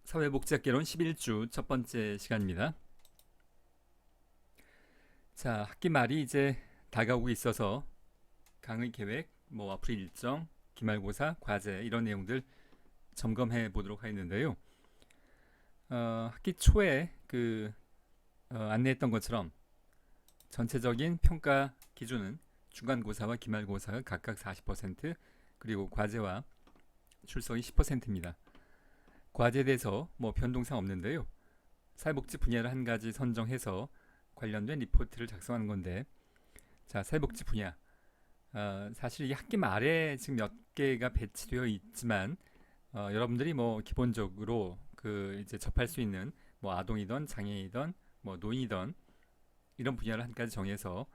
사회복지학개론 11주 첫 번째 시간입니다. 자, 학기 말이 이제 다가오고 있어서 강의 계획, 앞으로 일정, 기말고사, 과제 이런 내용들 점검해 보도록 하겠는데요. 학기 초에 안내했던 것처럼 전체적인 평가 기준은 중간고사와 기말고사가 각각 40%, 그리고 과제와 출석이 10%입니다. 과제에 대해서 변동사항 없는데요. 사회복지 분야를 한 가지 선정해서 관련된 리포트를 작성하는 건데, 자, 사회복지 분야. 사실 이 학기 말에 지금 몇 개가 배치되어 있지만, 여러분들이 기본적으로 이제 접할 수 있는 아동이든 장애이든 노인이든 이런 분야를 한 가지 정해서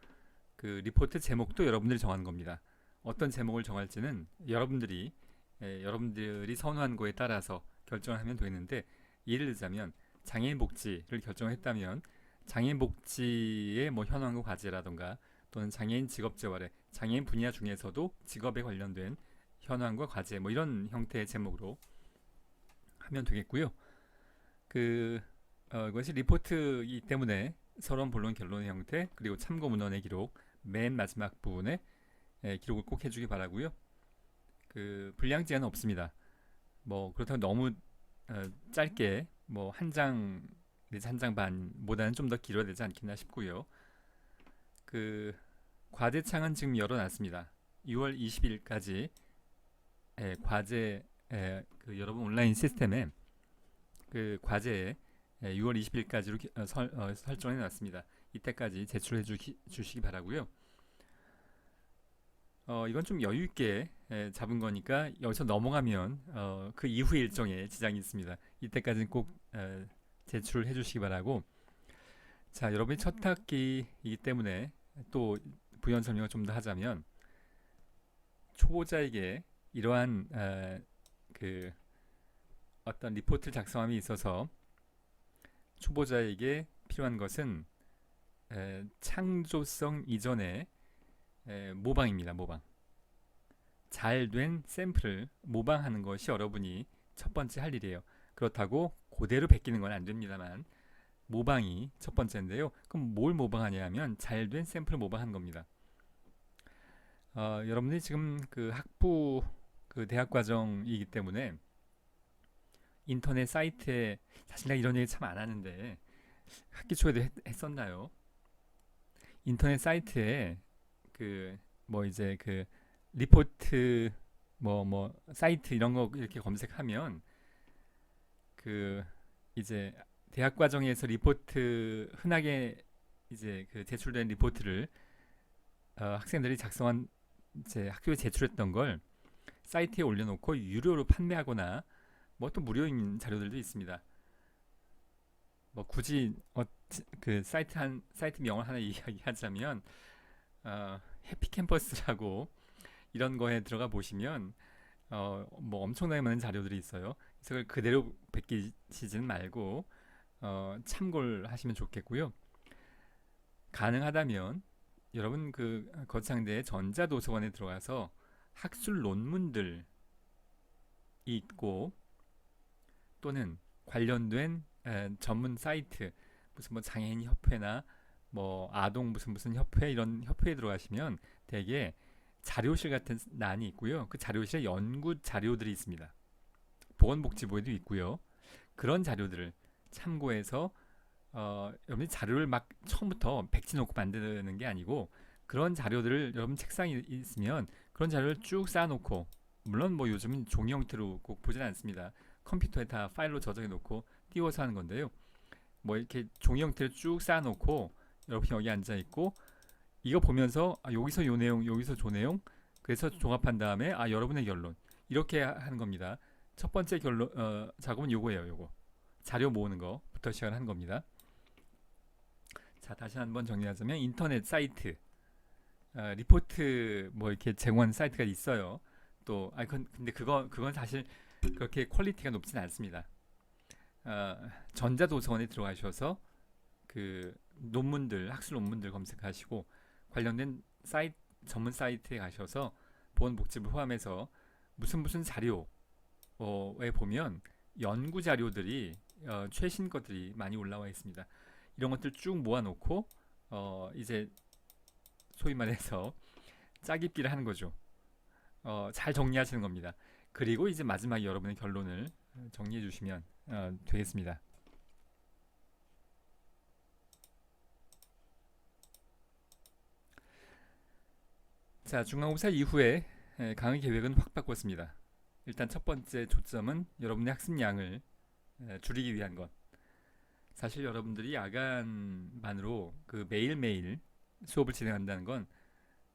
그 리포트 제목도 여러분들이 정하는 겁니다. 어떤 제목을 정할지는 여러분들이 선호한 거에 따라서 결정을 하면 되는데, 예를 들자면 장애인 복지를 결정했다면 장애인 복지의 현황과 과제라던가, 또는 장애인 직업재활의 장애인 분야 중에서도 직업에 관련된 현황과 과제 이런 형태의 제목으로 하면 되겠고요. 이것이 리포트이기 때문에 서론, 본론, 결론의 형태, 그리고 참고 문헌의 기록 맨 마지막 부분에 기록을 꼭 해주기 바라고요. 분량 제한은 없습니다. 그렇다고 너무 짧게 한 장 내지 한 장 반보다는 좀 더 길어야 되지 않겠나 싶고요. 과제창은 지금 열어놨습니다. 6월 20일까지 과제 여러분 온라인 시스템에 과제에 6월 20일까지로 설정해 놨습니다. 이때까지 제출해 주시기 바라고요. 이건 좀 여유 있게 잡은 거니까 여기서 넘어가면 그 이후 일정에 지장이 있습니다. 이때까지는 꼭 제출을 해주시기 바라고. 자, 여러분이 첫 학기이기 때문에 또 부연 설명을 좀 더 하자면, 초보자에게 이러한 어떤 리포트를 작성함에 있어서 초보자에게 필요한 것은 창조성 이전의 모방입니다. 모방. 잘 된 샘플을 모방하는 것이 여러분이 첫 번째 할 일이에요. 그렇다고 그대로 베끼는 건 안 됩니다만, 모방이 첫 번째인데요. 그럼 뭘 모방하냐 하면 잘 된 샘플을 모방하는 겁니다. 여러분들이 지금 학부 대학 과정이기 때문에 인터넷 사이트에, 사실 내가 이런 얘기 참 안 하는데 학기 초에도 했었나요? 인터넷 사이트에 이제 리포트 사이트 이런 거 이렇게 검색하면 이제 대학 과정에서 리포트 흔하게 이제 제출된 리포트를 학생들이 작성한 이제 학교에 제출했던 걸 사이트에 올려놓고 유료로 판매하거나 또 무료인 자료들도 있습니다. 굳이 사이트 명을 하나 이야기하자면 해피캠퍼스라고 이런 거에 들어가 보시면 엄청나게 많은 자료들이 있어요. 그래서 그걸 그대로 베끼시지는 말고 참고를 하시면 좋겠고요. 가능하다면 여러분 거창대의 전자도서관에 들어가서 학술 논문들이 있고, 또는 관련된 전문 사이트, 무슨 장애인 협회나 아동 무슨 협회, 이런 협회에 들어가시면 대개 자료실 같은 란이 있고요. 그 자료실에 연구 자료들이 있습니다. 보건복지부에도 있고요. 그런 자료들을 참고해서 여러분이 자료를 막 처음부터 백지 놓고 만드는 게 아니고, 그런 자료들을 여러분 책상에 있으면 그런 자료를 쭉 쌓아놓고, 물론 요즘은 종이 형태로 꼭 보진 않습니다. 컴퓨터에 다 파일로 저장해 놓고 띄워서 하는 건데요. 이렇게 종이 형태를 쭉 쌓아놓고 여러분이 여기 앉아 있고 이거 보면서 여기서 요 내용, 여기서 저 내용, 그래서 종합한 다음에 여러분의 결론, 이렇게 하는 겁니다. 첫 번째 작업은 요거예요. 요거 자료 모으는 거부터 시작하는 겁니다. 자, 다시 한번 정리하자면 인터넷 사이트, 리포트 이렇게 제공하는 사이트가 있어요. 또 근데 그건 사실 그렇게 퀄리티가 높지는 않습니다. 전자도서관에 들어가셔서 학술 논문들 검색하시고, 관련된 전문 사이트에 가셔서 보건복지부 포함해서 무슨 자료에 보면 연구 자료들이 최신 것들이 많이 올라와 있습니다. 이런 것들 쭉 모아놓고 이제 소위 말해서 짜깁기를 하는 거죠. 잘 정리하시는 겁니다. 그리고 이제 마지막에 여러분의 결론을 정리해 주시면 되겠습니다. 자, 중간고사 이후에 강의 계획은 확 바꿨습니다. 일단 첫 번째 초점은 여러분의 학습량을 줄이기 위한 것. 사실 여러분들이 야간반으로 그 매일매일 수업을 진행한다는 건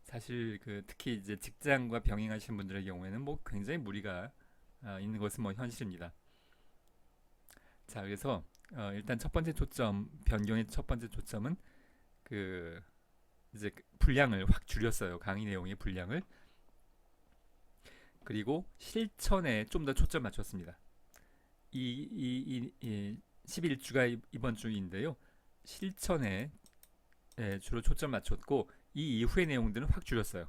사실 그 특히 이제 직장과 병행하시는 분들의 경우에는 뭐 굉장히 무리가 있는 것은 뭐 현실입니다. 자, 그래서 일단 첫 번째 초점 변경의 첫 번째 초점은 그 이제 분량을 확 줄였어요. 강의 내용의 분량을. 그리고 실천에 좀 더 초점 맞췄습니다. 이 11주가 이번 주인데요. 실천에 주로 초점 맞췄고 이 이후의 내용들은 확 줄였어요.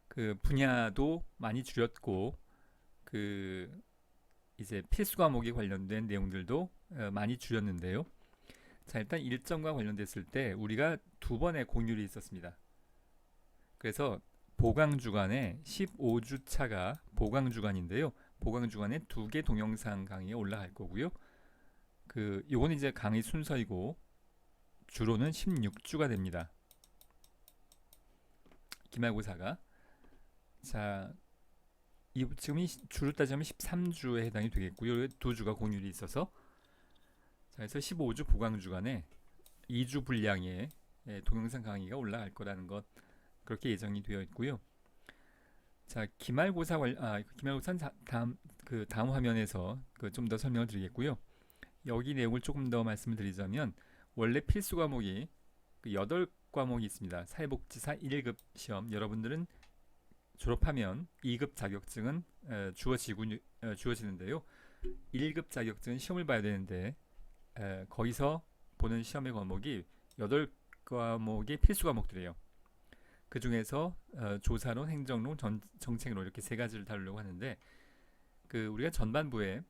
그 분야도 많이 줄였고 그 이제 필수 과목에 관련된 내용들도 많이 줄였는데요. 자, 일단 일정과 관련됐을 때 우리가 두 번의 공휴일이 있었습니다. 그래서 보강 주간에 15주 차가 보강 주간인데요. 보강 주간에 두 개 동영상 강의에 올라갈 거고요. 그 요거는 이제 강의 순서이고 주로는 16주가 됩니다. 기말고사가 자, 지금 주로 따지면 13주에 해당이 되겠고요. 두 주가 공휴일이 있어서 자, 그래서 15주 보강 주간에 2주 분량의 동영상 강의가 올라갈 거라는 것 그렇게 예정이 되어 있고요. 자, 기말고사는 다음 화면에서 좀 더 설명을 드리겠고요. 여기 내용을 조금 더 말씀을 드리자면 원래 필수 과목이 8과목이 있습니다. 사회복지사 1급 시험 여러분들은 졸업하면 2급 자격증은 주어지는데요. 1급 자격증은 시험을 봐야 되는데 거기서 보는 시험의 과목이 8과목의 필수 과목들이에요. 그 중에서 조사론, 행정론, 정책론 이렇게 세 가지를 다루려고 하는데 우리가 전반부에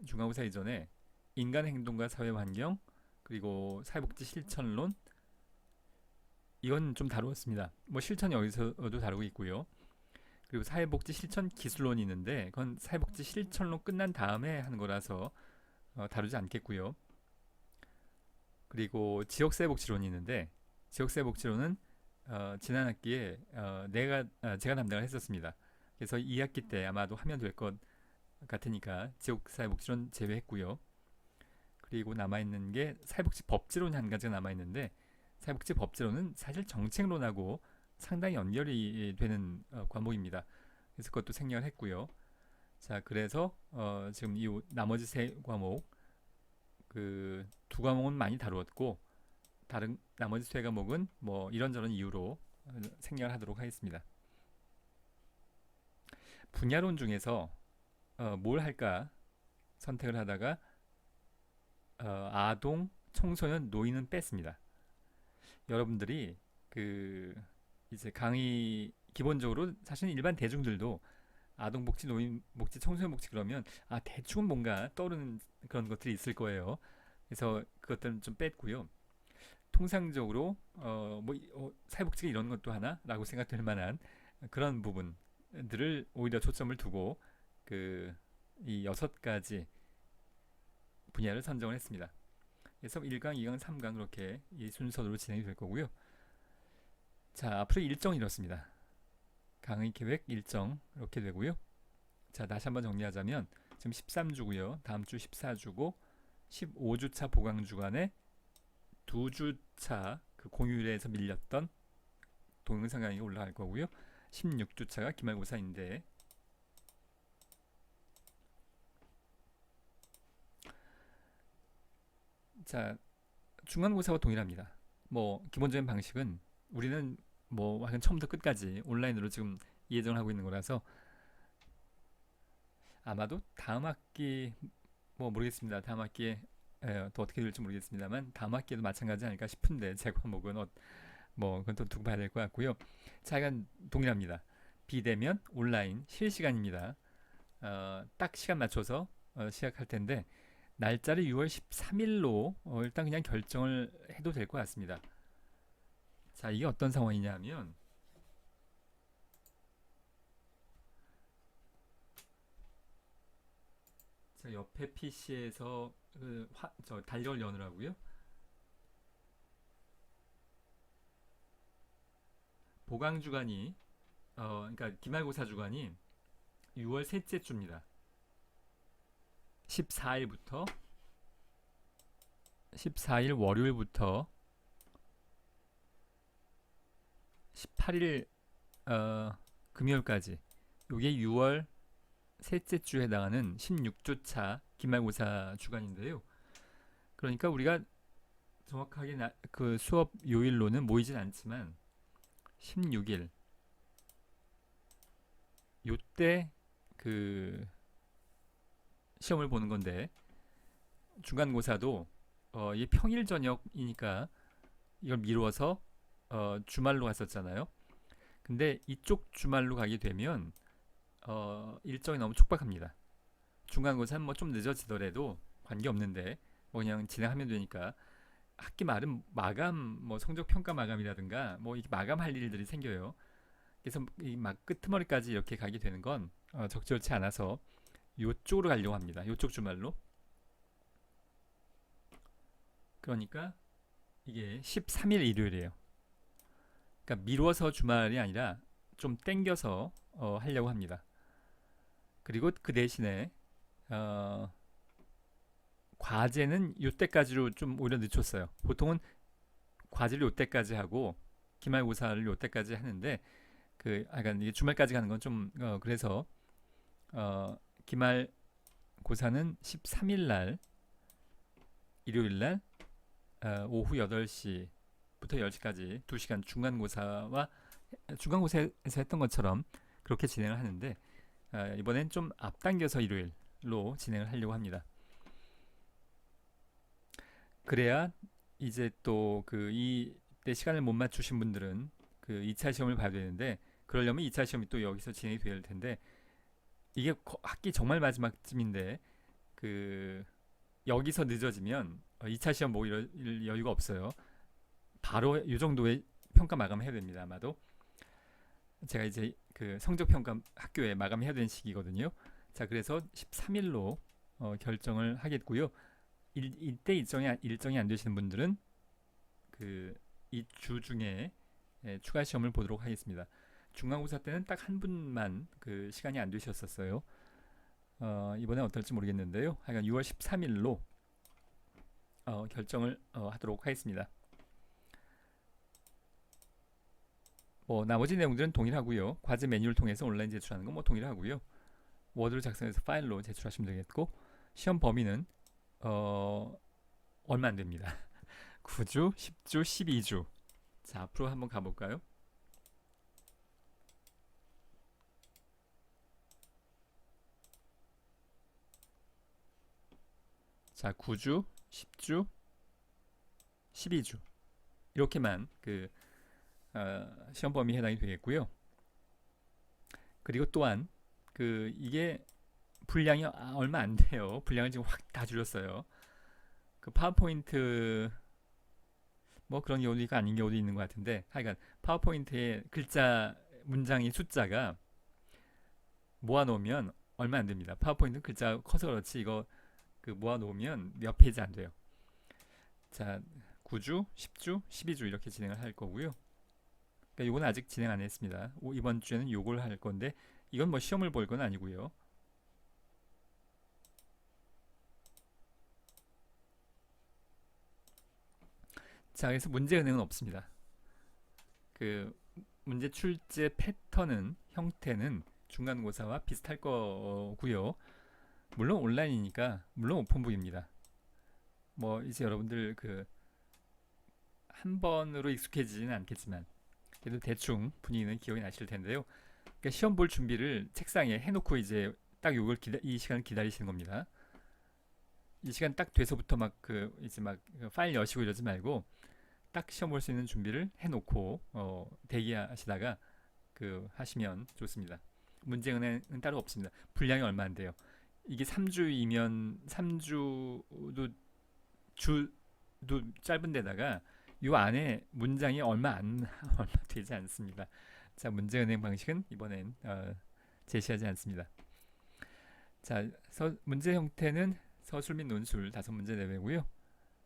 중간고사 이전에 인간 행동과 사회 환경 그리고 사회복지 실천론 이건 좀 다루었습니다. 뭐 실천 여기서도 다루고 있고요. 그리고 사회복지 실천 기술론이 있는데 그건 사회복지 실천론 끝난 다음에 하는 거라서 다루지 않겠고요. 그리고 지역사회복지론이 있는데 지역사회복지론은 지난 학기에 제가 담당을 했었습니다. 그래서 2학기 때 아마도 하면 될 것 같으니까 지역사회복지론 제외했고요. 그리고 남아있는 게 사회복지법제론이 한 가지가 남아있는데 사회복지법제론은 사실 정책론하고 상당히 연결이 되는 과목입니다. 그래서 그것도 생략을 했고요. 자, 그래서 지금 이 나머지 세 과목 두 과목은 많이 다루었고 다른 나머지 세 과목은 뭐 이런저런 이유로 생략을 하도록 하겠습니다. 분야론 중에서 뭘 할까 선택을 하다가 아동, 청소년, 노인은 뺐습니다. 여러분들이 이제 강의 기본적으로 사실 일반 대중들도 아동복지, 노인복지, 청소년복지 그러면 대충은 뭔가 떠오르는 그런 것들이 있을 거예요. 그래서 그것들은 좀 뺐고요. 통상적으로 사회복지가 이런 것도 하나라고 생각될 만한 그런 부분들을 오히려 초점을 두고 이 6가지 분야를 선정을 했습니다. 그래서 1강, 2강, 3강 그렇게 이 순서대로 진행이 될 거고요. 자, 앞으로 일정이 이렇습니다. 강의 계획 일정 이렇게 되고요. 자, 다시 한번 정리하자면 지금 13주고요. 다음 주 14주고 15주차 보강 주간에 2주차 공휴일에서 밀렸던 동영상 강의가 올라갈 거고요. 16주차가 기말고사인데 자, 중간고사와 동일합니다. 뭐 기본적인 방식은 우리는 뭐 처음부터 끝까지 온라인으로 지금 예정을 하고 있는 거라서 아마도 다음 학기 뭐 모르겠습니다. 다음 학기에 또 어떻게 될지 모르겠습니다만 다음 학기에도 마찬가지 아닐까 싶은데 제 과목은 뭐 그건 또 두고 봐야 될 것 같고요. 자, 이건 동일합니다. 비대면 온라인 실시간입니다. 딱 시간 맞춰서 시작할 텐데 날짜를 6월 13일로 일단 그냥 결정을 해도 될 것 같습니다. 자, 이게 어떤 상황이냐면 자, 옆에 PC에서 저 달력을 여느라고요. 보강 주간이 그러니까 기말고사 주간이 6월 셋째 주입니다. 14일부터 14일 월요일부터 18일 금요일까지 이게 6월 셋째 주에 해당하는 16주차 기말고사 주간인데요. 그러니까 우리가 정확하게 그 수업 요일로는 모이진 않지만 16일 요때 그 시험을 보는 건데 중간고사도 이 평일 저녁이니까 이걸 미루어서 주말로 갔었잖아요. 근데 이쪽 주말로 가게 되면 일정이 너무 촉박합니다. 중간고사는 뭐 좀 늦어지더라도 관계없는데 뭐 그냥 진행하면 되니까 학기 말은 마감 뭐 성적 평가 마감이라든가 뭐 이렇게 마감할 일들이 생겨요. 그래서 이 막 끄트머리까지 이렇게 가게 되는 건 적절치 않아서 요쪽으로 가려고 합니다. 요쪽 주말로. 그러니까 이게 13일 일요일이에요. 그러니까 미루어서 주말이 아니라 좀 땡겨서 하려고 합니다. 그리고 그 대신에 어, 과제는 요때까지로 좀 오히려 늦췄어요. 보통은 과제를 요때까지 하고 기말고사를 요때까지 하는데 그러니까 이게 주말까지 가는 건 좀 그래서 기말고사는 13일 날 일요일 날 오후 8시부터 10시까지 2시간 중간고사에서 했던 것처럼 그렇게 진행을 하는데 이번엔 좀 앞당겨서 일요일로 진행을 하려고 합니다. 그래야 이제 또 그 이때 시간을 못 맞추신 분들은 그 2차 시험을 봐야 되는데 그러려면 2차 시험이 또 여기서 진행이 돼야 될 텐데 이게 학기 정말 마지막쯤인데 그 여기서 늦어지면 2차 시험 뭐 이럴 여유가 없어요. 바로 이 정도의 평가 마감해야 됩니다. 아마도 제가 이제 그 성적 평가 학교에 마감해야 되는 시기거든요. 자, 그래서 13일로 결정을 하겠고요. 이때 일정이 안 되시는 분들은 그 이 주 중에 추가 시험을 보도록 하겠습니다. 중간고사 때는 딱 한 분만 그 시간이 안 되셨었어요. 이번엔 어떨지 모르겠는데요. 하여간 6월 13일로 결정을 하도록 하겠습니다. 뭐 나머지 내용들은 동일하고요. 과제 메뉴를 통해서 온라인 제출하는 건 뭐 동일하고요. 워드로 작성해서 파일로 제출하시면 되겠고 시험 범위는 얼마 안 됩니다. 9주, 10주, 12주. 자, 앞으로 한번 가볼까요? 자, 9주, 10주, 12주. 이렇게만 그 시험 범위 해당이 되겠고요. 그리고 또한 그 이게 분량이 얼마 안 돼요. 분량을 지금 확 다 줄였어요. 그 파워포인트 뭐 그런 경우가 아닌 경우도 있는 것 같은데 하여간 파워포인트의 글자 문장의 숫자가 모아놓으면 얼마 안 됩니다. 파워포인트 글자 커서 그렇지 이거 그 모아놓으면 몇 페이지 안 돼요. 자, 9주, 10주, 12주 이렇게 진행을 할 거고요. 그러니까 이건 아직 진행 안 했습니다. 이번 주에는 요걸 할 건데 이건 뭐 시험을 볼 건 아니고요. 자, 그래서 문제 은행은 없습니다. 그 문제 출제 패턴은 형태는 중간고사와 비슷할 거고요. 물론 온라인이니까 물론 오픈북입니다. 뭐 이제 여러분들 그 한 번으로 익숙해지지는 않겠지만 그래도 대충 분위기는 기억이 나실 텐데요. 그러니까 시험 볼 준비를 책상에 해놓고 이제 딱 이 시간을 기다리시는 겁니다. 이 시간 딱 돼서부터 막 그 이제 막 파일 여시고 이러지 말고 딱 시험 볼 수 있는 준비를 해놓고 대기하시다가 그 하시면 좋습니다. 문제은행은 따로 없습니다. 분량이 얼마 안 돼요. 이게 3주이면 3주도 주도 짧은 데다가 요 안에 문장이 얼마 안 얼마 되지 않습니다. 자, 문제은행 방식은 이번엔 제시하지 않습니다. 자, 문제 형태는 서술 및 논술 5문제 내외고요.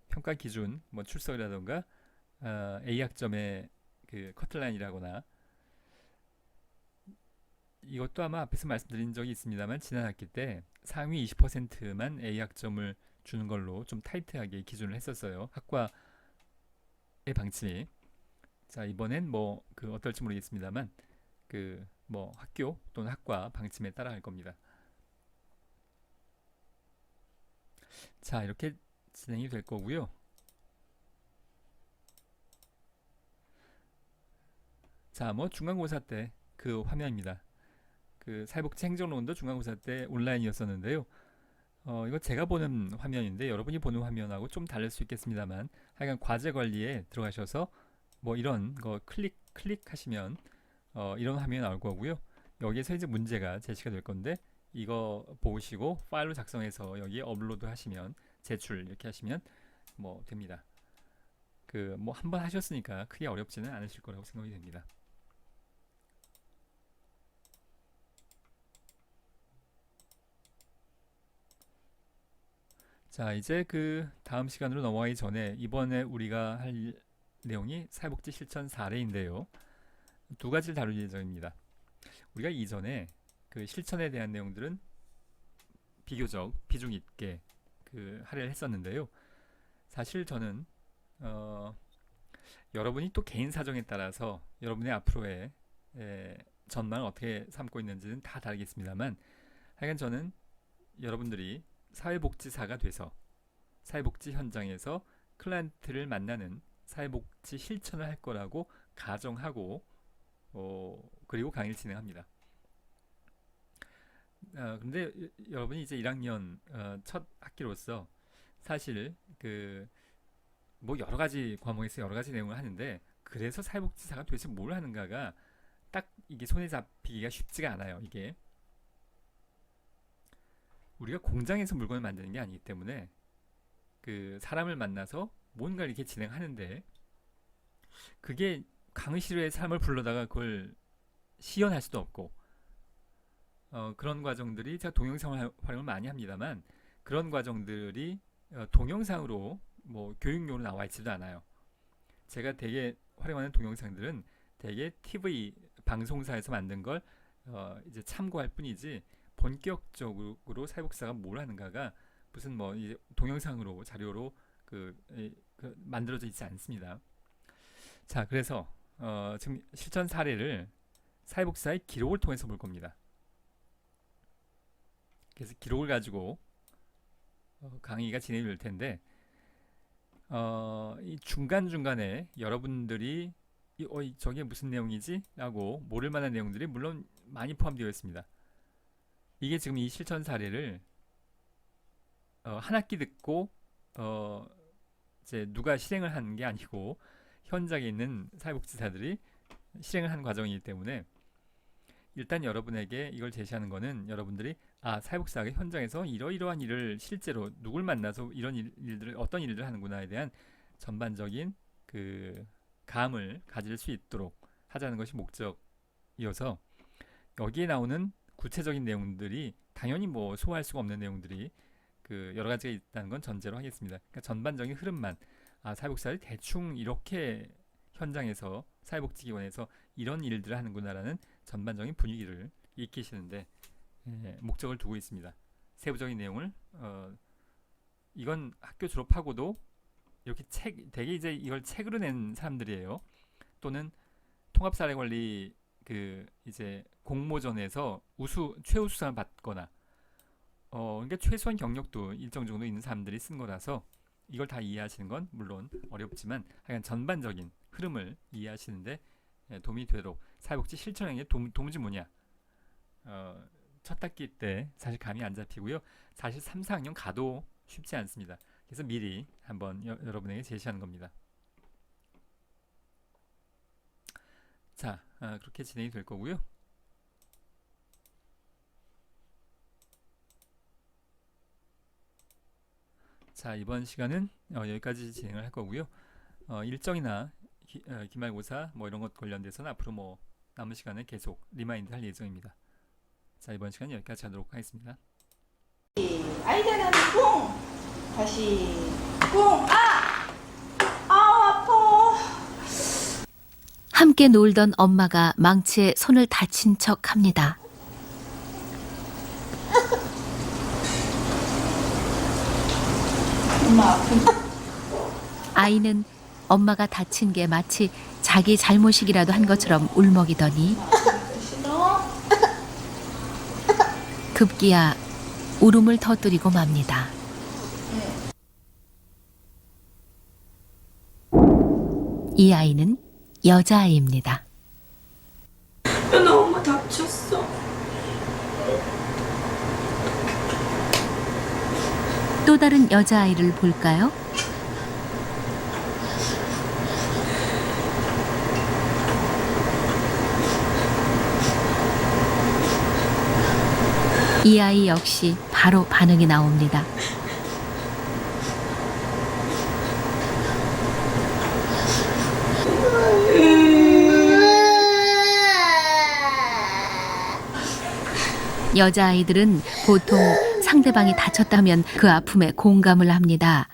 평가 기준, 뭐 출석이라던가 A학점의 그 커트라인이라거나, 이것도 아마 앞에서 말씀드린 적이 있습니다만 지난 학기 때 상위 20%만 A학점을 주는 걸로 좀 타이트하게 기준을 했었어요. 학과의 방침이. 자, 이번엔 뭐 그 어떨지 모르겠습니다만 그 뭐 학교 또는 학과 방침에 따라 할 겁니다. 자, 이렇게 진행이 될 거고요. 자, 뭐 중간고사 때 그 화면입니다. 그 사회복지 행정론도 중간고사 때 온라인이었었는데요. 이거 제가 보는 화면인데 여러분이 보는 화면하고 좀 다를 수 있겠습니다만, 하여간 과제 관리에 들어가셔서 뭐 이런 거 클릭하시면 이런 화면이 나올 거고요. 여기에서 이제 문제가 제시가 될 건데, 이거 보시고 파일로 작성해서 여기에 업로드 하시면, 제출 이렇게 하시면 뭐 됩니다. 그 뭐 한번 하셨으니까 크게 어렵지는 않으실 거라고 생각이 됩니다. 자, 이제 그 다음 시간으로 넘어가기 전에 이번에 우리가 할 내용이 사회복지 실천 사례인데요. 두 가지를 다룰 예정입니다. 우리가 이전에 그 실천에 대한 내용들은 비교적 비중 있게 그 할애를 했었는데요. 사실 저는 여러분이 또 개인 사정에 따라서 여러분의 앞으로의 전망을 어떻게 삼고 있는지는 다 다르겠습니다만, 하여간 저는 여러분들이 사회복지사가 돼서 사회복지 현장에서 클라이언트를 만나는 사회복지 실천을 할 거라고 가정하고 그리고 강의를 진행합니다. 근데 여러분이 이제 1학년 첫 학기로서 사실 그 뭐 여러 가지 과목에서 여러 가지 내용을 하는데, 그래서 사회복지사가 도대체 뭘 하는가가 딱 이게 손에 잡히기가 쉽지가 않아요. 이게 우리가 공장에서 물건을 만드는 게 아니기 때문에 그 사람을 만나서 뭔가 이렇게 진행하는데, 그게 강의실에 사람을 불러다가 그걸 시연할 수도 없고, 그런 과정들이, 제가 동영상 활용을 많이 합니다만 그런 과정들이 동영상으로 뭐 교육용으로 나와 있지도 않아요. 제가 되게 활용하는 동영상들은 되게 TV 방송사에서 만든 걸 이제 참고할 뿐이지, 본격적으로 사회복지사가 뭘 하는가가 무슨 뭐 이제 동영상으로 자료로 그 만들어져 있지 않습니다. 자, 그래서 지금 실천 사례를 사회복지사의 기록을 통해서 볼 겁니다. 그래서 기록을 가지고 강의가 진행이 될 텐데, 이 중간중간에 여러분들이 저게 무슨 내용이지? 라고 모를 만한 내용들이 물론 많이 포함되어 있습니다. 이게 지금 이 실천 사례를 한 학기 듣고 이제 누가 실행을 하는 게 아니고 현장에 있는 사회복지사들이 실행을 한 과정이기 때문에, 일단 여러분에게 이걸 제시하는 거는 여러분들이 사회복지사가 현장에서 이러이러한 일을 실제로 누굴 만나서 이런 일들을 어떤 일들을 하는구나에 대한 전반적인 그 감을 가질 수 있도록 하자는 것이 목적이어서, 여기에 나오는 구체적인 내용들이 당연히 뭐 소화할 수가 없는 내용들이 그 여러 가지가 있다는 건 전제로 하겠습니다. 그러니까 전반적인 흐름만, 사회복지사를 대충 이렇게 현장에서 사회복지기관에서 이런 일들을 하는구나라는 전반적인 분위기를 익히시는데 목적을 두고 있습니다. 세부적인 내용을 이건 학교 졸업하고도 이렇게 되게 이제 이걸 책으로 낸 사람들이에요. 또는 통합사례관리 그 이제 공모전에서 최우수상을 받거나 그러니까 최소한 경력도 일정 정도 있는 사람들이 쓴 거라서 이걸 다 이해하시는 건 물론 어렵지만, 하여간 전반적인 흐름을 이해하시는데 도움이 되도록 사회복지 실천행위 도무지 뭐냐, 첫 학기 때 사실 감이 안 잡히고요. 사실 3, 4학년 가도 쉽지 않습니다. 그래서 미리 한번 여러분에게 제시하는 겁니다. 자, 그렇게 진행이 될 거고요. 자, 이번 시간은 여기까지 진행을 할 거고요. 일정이나 기말고사 뭐 이런 것 관련돼서는 앞으로 뭐 남은 시간에 계속 리마인드 할 예정입니다. 자, 이번 시간 여기까지 하도록 하겠습니다. 아이다는 뿡! 다시 뿡! 아파! 함께 놀던 엄마가 망치에 손을 다친 척 합니다. 엄마 아픈 아이는 엄마가 다친 게 마치 자기 잘못이기라도 한 것처럼 울먹이더니 싫어? 급기야 울음을 터뜨리고 맙니다. 이 아이는 여자아이입니다. 나 엄마 다쳤어. 또 다른 여자아이를 볼까요? 이 아이 역시 바로 반응이 나옵니다. 여자아이들은 보통 상대방이 다쳤다면 그 아픔에 공감을 합니다.